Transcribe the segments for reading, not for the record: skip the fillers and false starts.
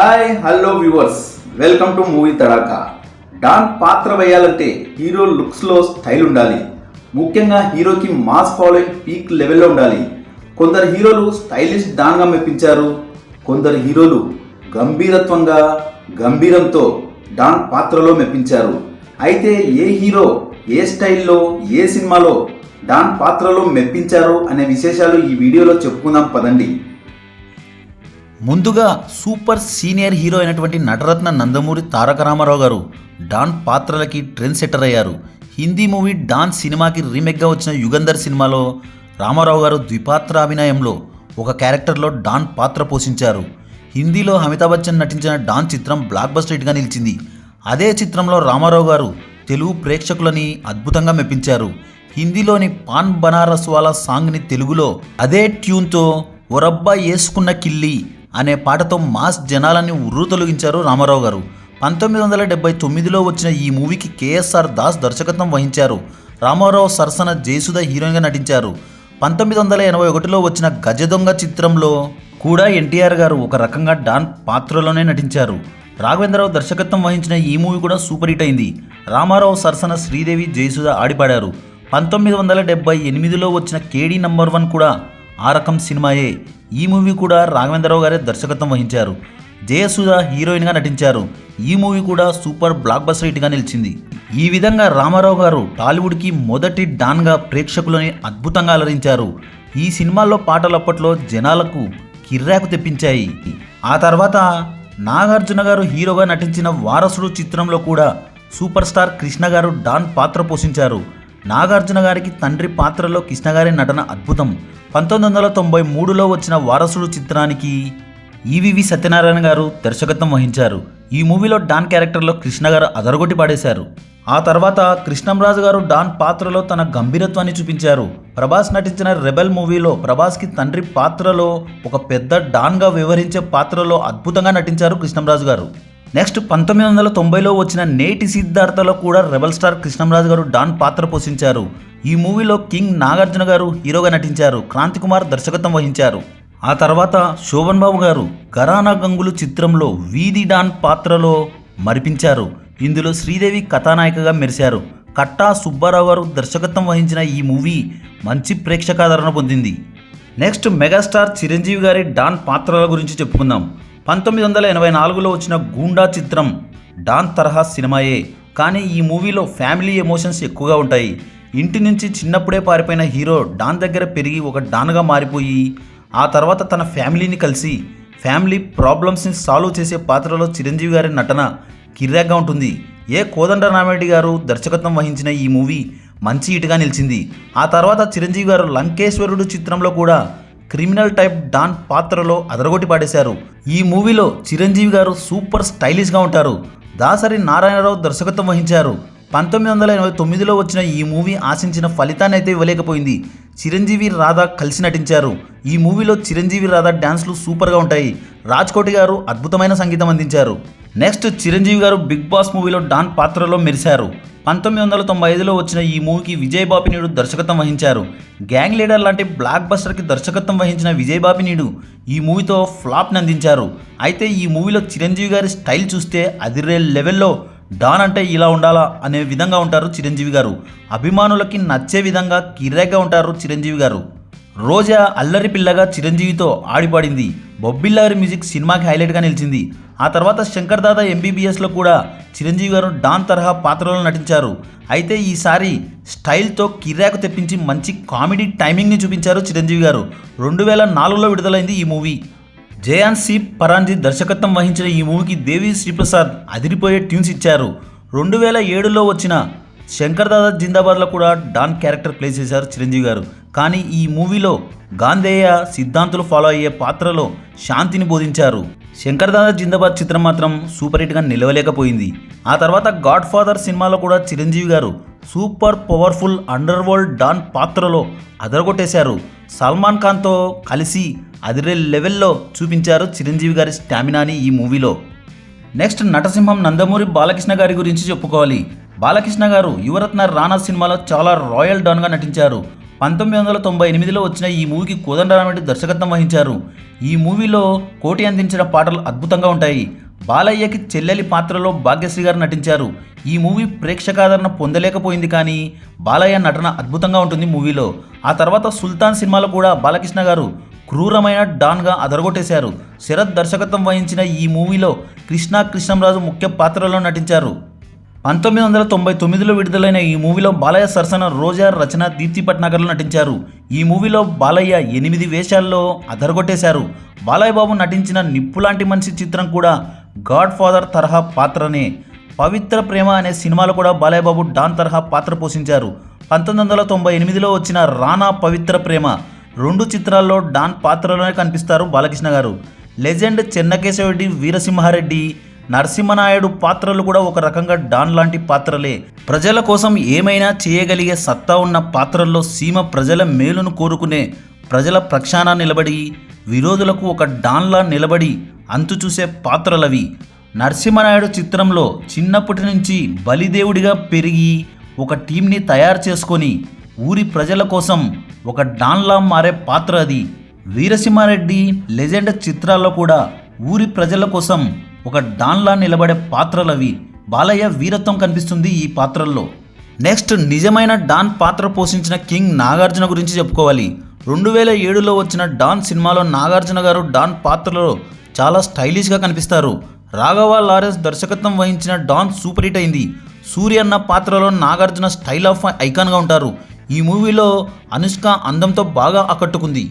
Hi hello viewers, welcome to movie Tadaka. Don పాత్ర వేయాలంటే hero లుక్స్లో style ఉండాలి. ముఖ్యంగా హీరోకి మాస్ ఫాలోయింగ్ పీక్ లెవెల్లో ఉండాలి. కొందరు హీరోలు స్టైలిష్ డాన్గా మెప్పించారు. కొందరు హీరోలు గంభీరంతో డాన్ పాత్రలో మెప్పించారు. అయితే ఏ హీరో ఏ స్టైల్లో ఏ సినిమాలో డాన్ పాత్రలో మెప్పించారు అనే విశేషాలు ఈ వీడియోలో చెప్పుకుందాం పదండి. ముందుగా సూపర్ సీనియర్ హీరో అయినటువంటి నటరత్న నందమూరి తారక రామారావు గారు డాన్ పాత్రలకి ట్రెండ్ సెట్టర్ అయ్యారు. హిందీ మూవీ డాన్ సినిమాకి రీమేక్గా వచ్చిన యుగంధర్ సినిమాలో రామారావు గారు ద్విపాత్ర అభినయంలో ఒక క్యారెక్టర్లో డాన్ పాత్ర పోషించారు. హిందీలో అమితాబ్ బచ్చన్ నటించిన డాన్ చిత్రం బ్లాక్ బస్టర్ హిట్గా నిలిచింది. అదే చిత్రంలో రామారావు గారు తెలుగు ప్రేక్షకులని అద్భుతంగా మెప్పించారు. హిందీలోని పాన్ బనారస్ వాలా సాంగ్ని తెలుగులో అదే ట్యూన్తో ఒరబ్బా వేసుకున్న కిల్లి అనే పాటతో మాస్ జనాలని ఉర్రూతొలగించారు రామారావు గారు. 1979లో వచ్చిన ఈ మూవీకి కేఎస్ఆర్ దాస్ దర్శకత్వం వహించారు. రామారావు సరసన జయసుధ హీరోయిన్గా నటించారు. 1981లో వచ్చిన గజదొంగ చిత్రంలో కూడా ఎన్టీఆర్ గారు ఒక రకంగా డాన్ పాత్రలోనే నటించారు. రాఘవేంద్రరావు దర్శకత్వం వహించిన ఈ మూవీ కూడా సూపర్ హిట్ అయింది. రామారావు సరసన శ్రీదేవి జయసుధ ఆడిపాడారు. 1978లో వచ్చిన కేడీ నంబర్ 1 కూడా ఆ రకం సినిమాయే. ఈ మూవీ కూడా రాఘవేంద్రరావు గారే దర్శకత్వం వహించారు. జయసుధ హీరోయిన్గా నటించారు. ఈ మూవీ కూడా సూపర్ బ్లాక్ బస్టర్ హిట్గా నిలిచింది. ఈ విధంగా రామారావు గారు టాలీవుడ్కి మొదటి డాన్గా ప్రేక్షకులని అద్భుతంగా అలరించారు. ఈ సినిమాల్లో పాటలు అప్పట్లో జనాలకు కిర్రాకు తెప్పించాయి. ఆ తర్వాత నాగార్జున గారు హీరోగా నటించిన వారసుడు చిత్రంలో కూడా సూపర్ స్టార్ కృష్ణ గారు డాన్ పాత్ర పోషించారు. నాగార్జున గారికి తండ్రి పాత్రలో కృష్ణ గారి నటన అద్భుతం. 1993లో వచ్చిన వారసుడు చిత్రానికి ఈవివి సత్యనారాయణ గారు దర్శకత్వం వహించారు. ఈ మూవీలో డాన్ క్యారెక్టర్లో కృష్ణ గారు అదరగొట్టి పాడేశారు. ఆ తర్వాత కృష్ణంరాజు గారు డాన్ పాత్రలో తన గంభీరత్వాన్ని చూపించారు. ప్రభాస్ నటించిన రెబెల్ మూవీలో ప్రభాస్కి తండ్రి పాత్రలో ఒక పెద్ద డాన్గా వ్యవహరించే పాత్రలో అద్భుతంగా నటించారు కృష్ణంరాజు గారు. నెక్స్ట్ 1990లో వచ్చిన నేటి సిద్ధార్థలో కూడా రెబల్ స్టార్ కృష్ణంరాజు గారు డాన్ పాత్ర పోషించారు. ఈ మూవీలో కింగ్ నాగార్జున గారు హీరోగా నటించారు. క్రాంతి కుమార్ దర్శకత్వం వహించారు. ఆ తర్వాత శోభన్ బాబు గారు ఘరానా గంగులు చిత్రంలో వీధి డాన్ పాత్రలో మరిపించారు. ఇందులో శ్రీదేవి కథానాయికగా మెరిశారు. కట్టా సుబ్బారావు గారు దర్శకత్వం వహించిన ఈ మూవీ మంచి ప్రేక్షకాదరణ పొందింది. నెక్స్ట్ మెగాస్టార్ చిరంజీవి గారి డాన్ పాత్రల గురించి చెప్పుకుందాం. 1984లో వచ్చిన గూండా చిత్రం డాన్ తరహా సినిమాయే. కానీ ఈ మూవీలో ఫ్యామిలీ ఎమోషన్స్ ఎక్కువగా ఉంటాయి. ఇంటి నుంచి చిన్నప్పుడే పారిపోయిన హీరో డాన్ దగ్గర పెరిగి ఒక డాన్గా మారిపోయి ఆ తర్వాత తన ఫ్యామిలీని కలిసి ఫ్యామిలీ ప్రాబ్లమ్స్ని సాల్వ్ చేసే పాత్రలో చిరంజీవి గారి నటన కిర్రాక్గా ఉంటుంది. కోదండ రామిరెడ్డి గారు దర్శకత్వం వహించిన ఈ మూవీ మంచి హిట్గా నిలిచింది. ఆ తర్వాత చిరంజీవి గారు లంకేశ్వరుడు చిత్రంలో కూడా క్రిమినల్ టైప్ డాన్ పాత్రలో అదరగొట్టి పాడేశారు. ఈ మూవీలో చిరంజీవి గారు సూపర్ స్టైలిష్గా ఉంటారు. దాసరి నారాయణరావు దర్శకత్వం వహించారు. 1989లో వచ్చిన ఈ మూవీ ఆశించిన ఫలితాన్ని అయితే ఇవ్వలేకపోయింది. చిరంజీవి రాధా కలిసి నటించారు. ఈ మూవీలో చిరంజీవి రాధా డ్యాన్స్లు సూపర్గా ఉంటాయి. రాజ్కోటి గారు అద్భుతమైన సంగీతం అందించారు. నెక్స్ట్ చిరంజీవి గారు బిగ్ బాస్ మూవీలో డాన్ పాత్రలో మెరిశారు. 1995లో వచ్చిన ఈ మూవీకి విజయ్ బాపినీడు దర్శకత్వం వహించారు. గ్యాంగ్ లీడర్ లాంటి బ్లాక్ బస్టర్కి దర్శకత్వం వహించిన విజయ్ బాపినీడు ఈ మూవీతో ఫ్లాప్ని అందించారు. అయితే ఈ మూవీలో చిరంజీవి గారి స్టైల్ చూస్తే అదిరే లెవెల్లో డాన్ అంటే ఇలా ఉండాలా అనే విధంగా ఉంటారు చిరంజీవి గారు. అభిమానులకి నచ్చే విధంగా కిర్రాక్గా ఉంటారు చిరంజీవి గారు. రోజా అల్లరి పిల్లగా చిరంజీవితో ఆడిపాడింది. బొబ్బిల్లారి మ్యూజిక్ సినిమాకి హైలైట్గా నిలిచింది. ఆ తర్వాత శంకర్ దాదా ఎంబీబీఎస్లో కూడా చిరంజీవి గారు డాన్ తరహా పాత్రలో నటించారు. అయితే ఈసారి స్టైల్తో కిర్రాకు తెప్పించి మంచి కామెడీ టైమింగ్ని చూపించారు చిరంజీవి గారు. 2004లో విడుదలైంది ఈ మూవీ. జయాన్సీ పరాంజీ దర్శకత్వం వహించిన ఈ మూవీకి దేవి శ్రీప్రసాద్ అదిరిపోయే ట్యూన్స్ ఇచ్చారు. 2007లో వచ్చిన శంకర్ దాదా జిందాబాద్లో కూడా డాన్ క్యారెక్టర్ ప్లే చేశారు చిరంజీవి గారు. కానీ ఈ మూవీలో గాంధేయ సిద్ధాంతులు ఫాలో అయ్యే పాత్రలో శాంతిని బోధించారు. శంకర్ దాదా జిందాబాద్ చిత్రం మాత్రం సూపర్ హిట్గా నిలవలేకపోయింది. ఆ తర్వాత గాడ్ ఫాదర్ సినిమాలో కూడా చిరంజీవి గారు super powerful underworld don పాత్రలో అదరగొట్టేశారు. సల్మాన్ ఖాన్తో కలిసి అదిరే లెవెల్లో చూపించారు చిరంజీవి గారి స్టామినాని ఈ మూవీలో. నెక్స్ట్ నటసింహం నందమూరి బాలకృష్ణ గారి గురించి చెప్పుకోవాలి. బాలకృష్ణ గారు యువరత్న రానా సినిమాలో చాలా రాయల్ డాన్గా నటించారు. 1998లో వచ్చిన ఈ మూవీకి కోదండరామిరెడ్డి దర్శకత్వం వహించారు. ఈ మూవీలో కోటి అందించిన పాటలు అద్భుతంగా ఉంటాయి. బాలయ్యకి చెల్లెలి పాత్రలో భాగ్యశ్రీ గారు నటించారు. ఈ మూవీ ప్రేక్షకాదరణ పొందలేకపోయింది, కానీ బాలయ్య నటన అద్భుతంగా ఉంటుంది మూవీలో. ఆ తర్వాత సుల్తాన్ సినిమాలో కూడా బాలకృష్ణ గారు క్రూరమైన డాన్గా అదరగొట్టేశారు. శరత్ దర్శకత్వం వహించిన ఈ మూవీలో కృష్ణంరాజు ముఖ్య పాత్రలో నటించారు. 1999లో విడుదలైన ఈ మూవీలో బాలయ్య సరసన రోజా, రచన, దీప్తి పట్నాగర్లు నటించారు. ఈ మూవీలో బాలయ్య 8 వేషాల్లో అదరగొట్టేశారు. బాలయ్య బాబు నటించిన నిప్పులాంటి మనిషి చిత్రం కూడా గాడ్ ఫాదర్ తరహా పాత్రనే. పవిత్ర ప్రేమ అనే సినిమాలో కూడా బాలయ్య బాబు డాన్ తరహా పాత్ర పోషించారు. 1998లో వచ్చిన రానా పవిత్ర ప్రేమ 2 చిత్రాల్లో డాన్ పాత్రలోనే కనిపిస్తారు బాలకృష్ణ గారు. లెజెండ్ చెన్నకేశవరెడ్డి, వీరసింహారెడ్డి, నరసింహనాయుడు పాత్రలు కూడా ఒక రకంగా డాన్ లాంటి పాత్రలే. ప్రజల కోసం ఏమైనా చేయగలిగే సత్తా ఉన్న పాత్రల్లో సీమ ప్రజల మేలును కోరుకునే, ప్రజల ప్రక్షాళన నిలబడి, విరోధులకు ఒక డాన్లా నిలబడి అంతు చూసే పాత్రలవి. నరసింహనాయుడు చిత్రంలో చిన్నప్పటి నుంచి బలిదేవుడిగా పెరిగి ఒక టీంని తయారు చేసుకొని ఊరి ప్రజల కోసం ఒక డాన్లా మారే పాత్ర అది. వీరసింహారెడ్డి, లెజెండ్ చిత్రాల్లో కూడా ఊరి ప్రజల కోసం ఒక డాన్లా నిలబడే పాత్రలవి. బాలయ్య వీరత్వం కనిపిస్తుంది ఈ పాత్రల్లో. నెక్స్ట్, నిజమైన డాన్ పాత్ర పోషించిన కింగ్ నాగార్జున గురించి చెప్పుకోవాలి. 2007లో వచ్చిన డాన్ సినిమాలో నాగార్జున గారు డాన్ పాత్రలో చాలా స్టైలిష్గా కనిపిస్తారు. రాఘవ లారెన్స్ దర్శకత్వం వహించిన డాన్ సూపర్ హిట్ అయింది. సూర్య అన్న పాత్రలో నాగార్జున స్టైల్ ఆఫ్ ఐకాన్గా ఉంటారు. ఈ మూవీలో అనుష్క అందంతో బాగా ఆకట్టుకుంది.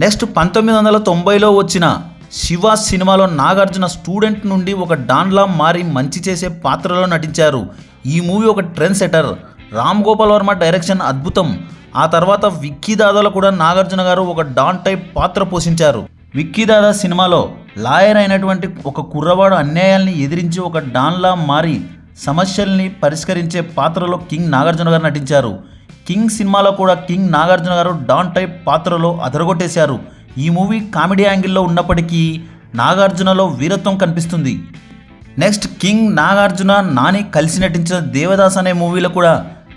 నెక్స్ట్, 1990లో వచ్చిన శివ సినిమాలో నాగార్జున స్టూడెంట్ నుండి ఒక డాన్లా మారి మంచి చేసే పాత్రలో నటించారు. ఈ మూవీ ఒక trendsetter. Ram Gopal Varma direction అద్భుతం. ఆ తర్వాత విక్కీ దాదాలో కూడా నాగార్జున గారు ఒక డాన్ టైప్ పాత్ర పోషించారు. విక్కీ దాదా సినిమాలో లాయర్ అయినటువంటి ఒక కుర్రవాడు అన్యాయాల్ని ఎదిరించి ఒక డాన్లా మారి సమస్యల్ని పరిష్కరించే పాత్రలో కింగ్ నాగార్జున గారు నటించారు. కింగ్ సినిమాలో కూడా కింగ్ నాగార్జున గారు డాన్ టైప్ పాత్రలో అదరగొట్టేశారు. ఈ మూవీ కామెడీ యాంగిల్లో ఉన్నప్పటికీ నాగార్జునలో వీరత్వం కనిపిస్తుంది. నెక్స్ట్, కింగ్ నాగార్జున, నాని కలిసి నటించిన దేవదాస్ అనే మూవీలో కూడా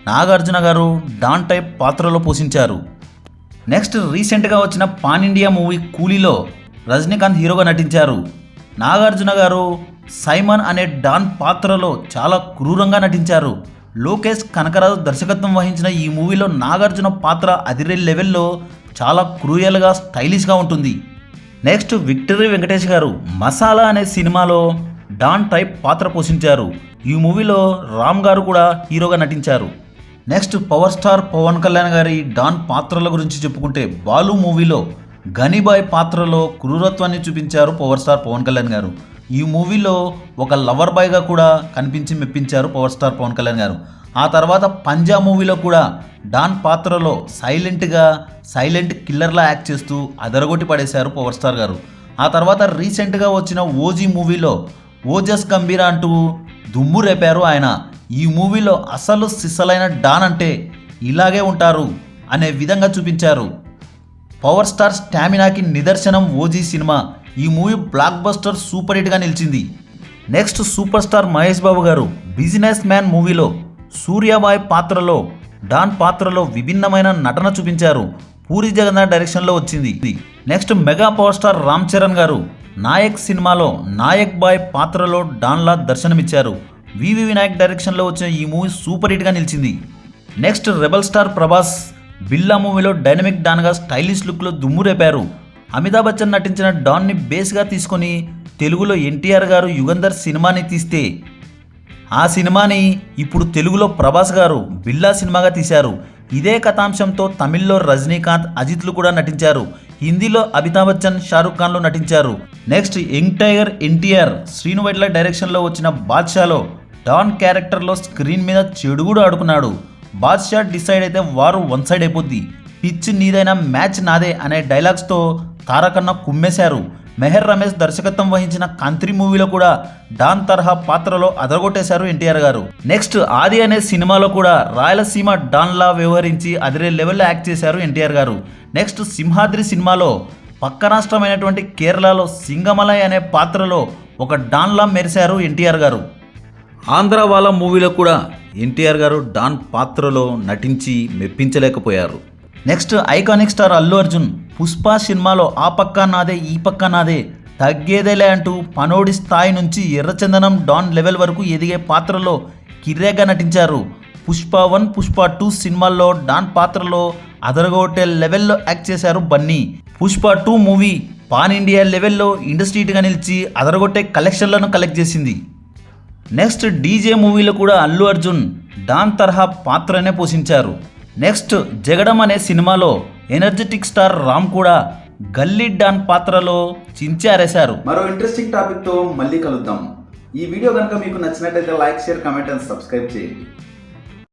నాగార్జున గారు డాన్ టైప్ పాత్రలో పోషించారు. నెక్స్ట్, రీసెంట్గా వచ్చిన పాన్ ఇండియా మూవీ కూలీలో రజనీకాంత్ హీరోగా నటించారు. నాగార్జున గారు సైమన్ అనే డాన్ పాత్రలో చాలా క్రూరంగా నటించారు. లోకేష్ కనకరాజు దర్శకత్వం వహించిన ఈ మూవీలో నాగార్జున పాత్ర అదిరే లెవెల్లో చాలా క్రూయల్గా స్టైలిష్గా ఉంటుంది. నెక్స్ట్, విక్టరీ వెంకటేష్ గారు మసాలా అనే సినిమాలో డాన్ టైప్ పాత్ర పోషించారు. ఈ మూవీలో రామ్ గారు కూడా హీరోగా నటించారు. Next, power star Pawan Kalyan గారి డాన్ పాత్రల గురించి చెప్పుకుంటే బాలు మూవీలో గనిబాయ్ పాత్రలో క్రూరత్వాన్ని చూపించారు పవర్ స్టార్ పవన్ కళ్యాణ్ గారు. ఈ మూవీలో ఒక లవర్ బాయ్గా కూడా కనిపించి మెప్పించారు పవర్ స్టార్ పవన్ కళ్యాణ్ గారు. ఆ తర్వాత పంజా మూవీలో కూడా డాన్ పాత్రలో సైలెంట్ కిల్లర్లా యాక్ట్ చేస్తూ అదరగొట్టి పడేశారు పవర్ స్టార్ గారు. ఆ తర్వాత రీసెంట్గా వచ్చిన ఓజీ మూవీలో ఓజస్ గంభీర అంటూ దుమ్ము రేపారు ఆయన. ఈ మూవీలో అసలు సిసలైన డాన్ అంటే ఇలాగే ఉంటారు అనే విధంగా చూపించారు. పవర్ స్టార్ స్టామినాకి నిదర్శనం ఓజీ సినిమా. ఈ మూవీ బ్లాక్ బస్టర్ సూపర్ హిట్గా నిలిచింది. Next, super star Mahesh Babu గారు బిజినెస్ మ్యాన్ మూవీలో సూర్యాబాయ్ పాత్రలో డాన్ పాత్రలో విభిన్నమైన నటన చూపించారు. పూరి జగన్నాథ్ డైరెక్షన్లో వచ్చింది. Next, mega power star Ram Charan గారు నాయక్ సినిమాలో నాయక్ బాయ్ పాత్రలో డాన్లా దర్శనమిచ్చారు. వివి వినాయక్ డైరెక్షన్లో వచ్చిన ఈ మూవీ సూపర్ హిట్గా నిలిచింది. నెక్స్ట్, రెబల్ స్టార్ ప్రభాస్ బిల్లా మూవీలో డైనమిక్ డాన్గా స్టైలిష్ లుక్లో దుమ్ము రేపారు. అమితాబ్ బచ్చన్ నటించిన డాన్ని బేస్గా తీసుకొని తెలుగులో ఎన్టీఆర్ గారు యుగంధర్ సినిమాని తీస్తే ఆ సినిమాని ఇప్పుడు తెలుగులో ప్రభాస్ గారు బిల్లా సినిమాగా తీశారు. ఇదే కథాంశంతో తమిళ్లో రజనీకాంత్, అజిత్లు కూడా నటించారు. హిందీలో అమితాబ్ బచ్చన్, షారుఖ్ ఖాన్లు నటించారు. Next, young tiger NTR Srinu Vaitla డైరెక్షన్లో వచ్చిన బాద్షాలో డాన్ క్యారెక్టర్లో స్క్రీన్ మీద చెడుగుడు ఆడుకున్నాడు. బాద్షా డిసైడ్ అయితే వారు వన్ సైడ్ అయిపోద్ది, పిచ్ నీదైనా మ్యాచ్ నాదే అనే డైలాగ్స్తో తారకన్న కుమ్మేశారు. మెహర్ రమేష్ దర్శకత్వం వహించిన కంత్రి మూవీలో కూడా డాన్ తరహా పాత్రలో అదరగొట్టేశారు ఎన్టీఆర్ గారు. నెక్స్ట్, ఆది అనే సినిమాలో కూడా రాయలసీమ డాన్లా వ్యవహరించి అదిరే లెవెల్లో యాక్ట్ చేశారు ఎన్టీఆర్ గారు. నెక్స్ట్, సింహాద్రి సినిమాలో పక్క రాష్ట్రమైనటువంటి కేరళలో సింగమలై అనే పాత్రలో ఒక డాన్లా మెరిశారు ఎన్టీఆర్ గారు. ఆంధ్ర వాళ్ళ మూవీలో కూడా ఎన్టీఆర్ గారు డాన్ పాత్రలో నటించి మెప్పించలేకపోయారు. Next iconic star Allu Arjun Pushpa సినిమాలో ఆ పక్క నాదే ఈ పక్క నాదే తగ్గేదేలే అంటూ పనోడి స్థాయి నుంచి ఎర్రచందనం డాన్ లెవెల్ వరకు ఎదిగే పాత్రలో కిర్రేగా నటించారు. పుష్ప 1, పుష్ప 2 సినిమాల్లో డాన్ పాత్రలో అదరగొట్టే లెవెల్లో యాక్ట్ చేశారు Bunny. Pushpa 2 movie pan India లెవెల్లో ఇండస్ట్రీగా నిలిచి అదరగొట్టే కలెక్షన్లను కలెక్ట్ చేసింది. నెక్స్ట్ డీజే మూవీలో కూడా అల్లు అర్జున్ డాన్ తరహా పాత్రనే పోషించారు. నెక్స్ట్ జగడం అనే సినిమాలో ఎనర్జెటిక్ స్టార్ రామ్ కూడా గల్లీ డాన్ పాత్రలో చించారేశారు. మరో ఇంట్రెస్టింగ్ టాపిక్తో మళ్ళీ కలుద్దాం. ఈ వీడియో కనుక మీకు నచ్చినట్లయితే like, share, comment and subscribe చేయండి.